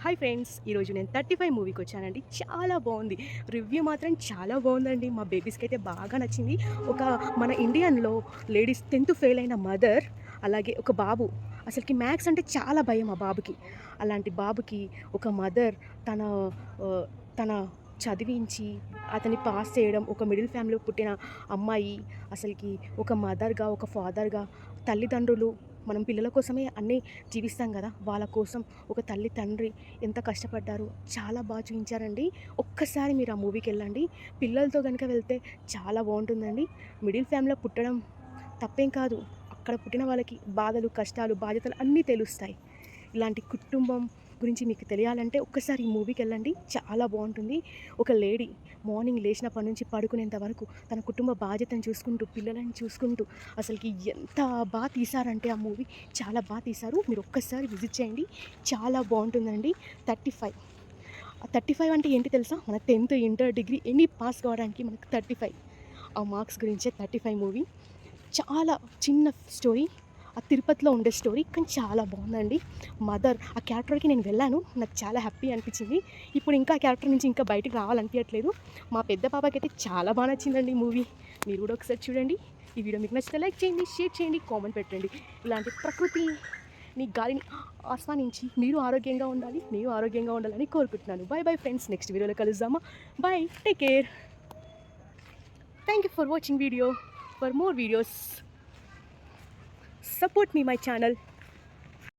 Hi friends, ఈరోజు నేను 35 మూవీకి వచ్చానండి. చాలా బాగుంది. రివ్యూ మాత్రం చాలా బాగుందండి. మా బేబీస్కి అయితే బాగా నచ్చింది. ఒక మన ఇండియన్లో లేడీస్ 10th ఫెయిల్ అయిన మదర్, అలాగే ఒక బాబు. అసలుకి మ్యాథ్స్ అంటే చాలా భయం ఆ బాబుకి. అలాంటి బాబుకి ఒక మదర్ తన తన చదివించి అతన్ని పాస్ చేయడం, ఒక మిడిల్ ఫ్యామిలీలో పుట్టిన అమ్మాయి అసలుకి ఒక మదర్గా, ఒక ఫాదర్గా, తల్లిదండ్రులు మనం పిల్లల కోసమే అన్నీ జీవిస్తాం కదా, వాళ్ళ కోసం ఒక తల్లి తండ్రి ఎంత కష్టపడ్డారో చాలా బాగా చూపించారండి. ఒక్కసారి మీరు ఆ మూవీకి వెళ్ళండి. పిల్లలతో కనుక వెళ్తే చాలా బాగుంటుందండి. మిడిల్ ఫ్యామిలీలో పుట్టడం తప్పేం కాదు. అక్కడ పుట్టిన వాళ్ళకి బాధలు, కష్టాలు, బాధ్యతలు అన్నీ తెలుస్తాయి. ఇలాంటి కుటుంబం గురించి మీకు తెలియాలంటే ఒక్కసారి ఈ మూవీకి వెళ్ళండి. చాలా బాగుంటుంది. ఒక లేడీ మార్నింగ్ లేచినప్పటి నుంచి పడుకునేంత వరకు తన కుటుంబ బాధ్యతను చూసుకుంటూ, పిల్లలని చూసుకుంటూ అసలుకి ఎంత బాగా తీశారంటే ఆ మూవీ చాలా బాగా తీశారు. మీరు ఒక్కసారి విజిట్ చేయండి. చాలా బాగుంటుందండి. 35 35 అంటే ఏంటి తెలుసా? మన 10th, inter, degree any pass కావడానికి మనకు 35 ఆ మార్క్స్ గురించే 35 మూవీ. చాలా చిన్న స్టోరీ. ఆ తిరుపతిలో ఉండే స్టోరీ, కానీ చాలా బాగుందండి. మదర్ ఆ క్యారెక్టర్కి నేను వెళ్ళాను. నాకు చాలా హ్యాపీ అనిపించింది. ఇప్పుడు ఇంకా ఆ క్యారెక్టర్ నుంచి ఇంకా బయటికి రావాలనిపించట్లేదు. మా పెద్ద పాపకైతే చాలా బాగా నచ్చిందండి మూవీ. మీరు కూడా ఒకసారి చూడండి. ఈ వీడియో మీకు నచ్చితే లైక్ చేయండి, షేర్ చేయండి, కామెంట్ పెట్టండి. ఇలాంటి ప్రకృతిని, గాలిని ఆస్వాదించి మీరు ఆరోగ్యంగా ఉండాలి, నేను ఆరోగ్యంగా ఉండాలని కోరుకుంటున్నాను. బై బై ఫ్రెండ్స్, నెక్స్ట్ వీడియోలో కలుద్దామా? Bye, take care. Thank you for watching video. For more videos, support me my channel.